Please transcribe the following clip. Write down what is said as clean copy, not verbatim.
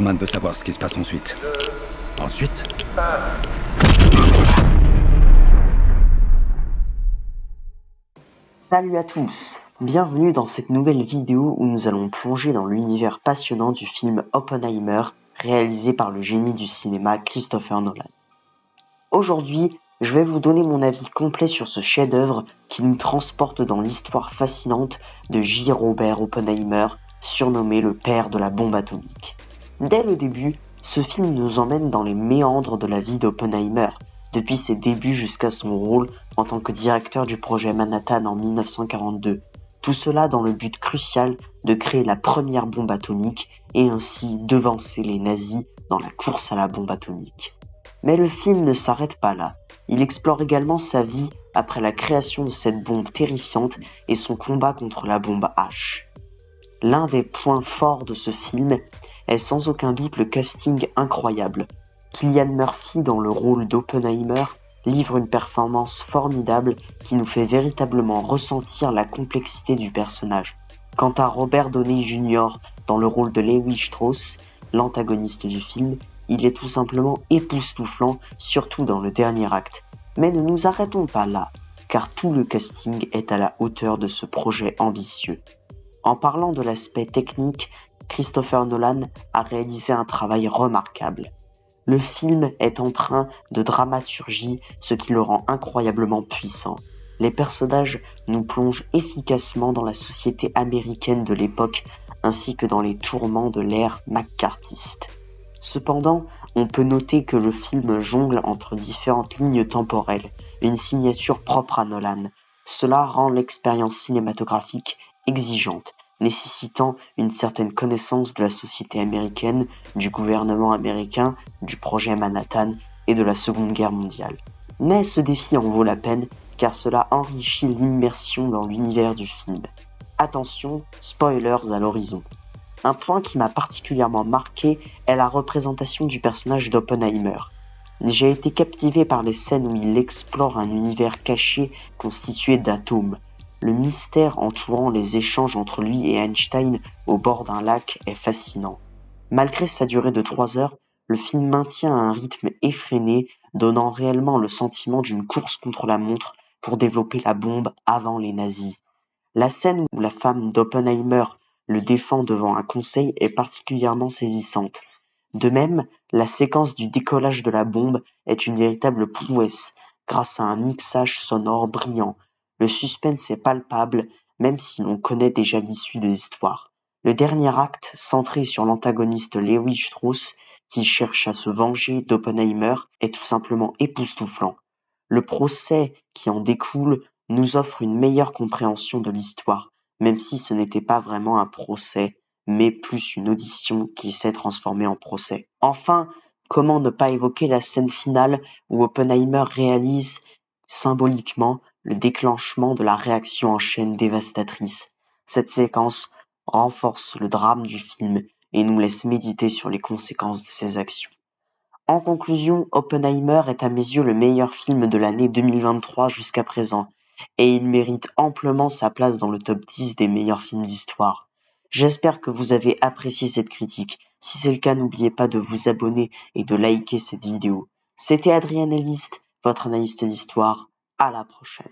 Norman veut savoir ce qui se passe ensuite. Ensuite? Salut à tous, bienvenue dans cette nouvelle vidéo où nous allons plonger dans l'univers passionnant du film Oppenheimer, réalisé par le génie du cinéma Christopher Nolan. Aujourd'hui, je vais vous donner mon avis complet sur ce chef-d'œuvre qui nous transporte dans l'histoire fascinante de J. Robert Oppenheimer, surnommé le père de la bombe atomique. Dès le début, ce film nous emmène dans les méandres de la vie d'Oppenheimer, depuis ses débuts jusqu'à son rôle en tant que directeur du projet Manhattan en 1942. Tout cela dans le but crucial de créer la première bombe atomique et ainsi devancer les nazis dans la course à la bombe atomique. Mais le film ne s'arrête pas là. Il explore également sa vie après la création de cette bombe terrifiante et son combat contre la bombe H. L'un des points forts de ce film est sans aucun doute le casting incroyable. Cillian Murphy dans le rôle d'Oppenheimer livre une performance formidable qui nous fait véritablement ressentir la complexité du personnage. Quant à Robert Downey Jr. dans le rôle de Levi Strauss, l'antagoniste du film, il est tout simplement époustouflant, surtout dans le dernier acte. Mais ne nous arrêtons pas là, car tout le casting est à la hauteur de ce projet ambitieux. En parlant de l'aspect technique, Christopher Nolan a réalisé un travail remarquable. Le film est empreint de dramaturgie, ce qui le rend incroyablement puissant. Les personnages nous plongent efficacement dans la société américaine de l'époque, ainsi que dans les tourments de l'ère McCarthyiste. Cependant, on peut noter que le film jongle entre différentes lignes temporelles, une signature propre à Nolan. Cela rend l'expérience cinématographique exigeante, nécessitant une certaine connaissance de la société américaine, du gouvernement américain, du projet Manhattan et de la Seconde Guerre mondiale. Mais ce défi en vaut la peine car cela enrichit l'immersion dans l'univers du film. Attention, spoilers à l'horizon. Un point qui m'a particulièrement marqué est la représentation du personnage d'Oppenheimer. J'ai été captivé par les scènes où il explore un univers caché constitué d'atomes. Le mystère entourant les échanges entre lui et Einstein au bord d'un lac est fascinant. Malgré sa durée de 3 heures, le film maintient un rythme effréné, donnant réellement le sentiment d'une course contre la montre pour développer la bombe avant les nazis. La scène où la femme d'Oppenheimer le défend devant un conseil est particulièrement saisissante. De même, la séquence du décollage de la bombe est une véritable prouesse, grâce à un mixage sonore brillant. Le suspense est palpable, même si l'on connaît déjà l'issue de l'histoire. Le dernier acte, centré sur l'antagoniste Levi Strauss, qui cherche à se venger d'Oppenheimer, est tout simplement époustouflant. Le procès qui en découle nous offre une meilleure compréhension de l'histoire, même si ce n'était pas vraiment un procès, mais plus une audition qui s'est transformée en procès. Enfin, comment ne pas évoquer la scène finale où Oppenheimer réalise symboliquement le déclenchement de la réaction en chaîne dévastatrice. Cette séquence renforce le drame du film et nous laisse méditer sur les conséquences de ses actions. En conclusion, Oppenheimer est à mes yeux le meilleur film de l'année 2023 jusqu'à présent, et il mérite amplement sa place dans le top 10 des meilleurs films d'histoire. J'espère que vous avez apprécié cette critique. Si c'est le cas, n'oubliez pas de vous abonner et de liker cette vidéo. C'était Adrien Analyste, votre analyste d'histoire. À la prochaine.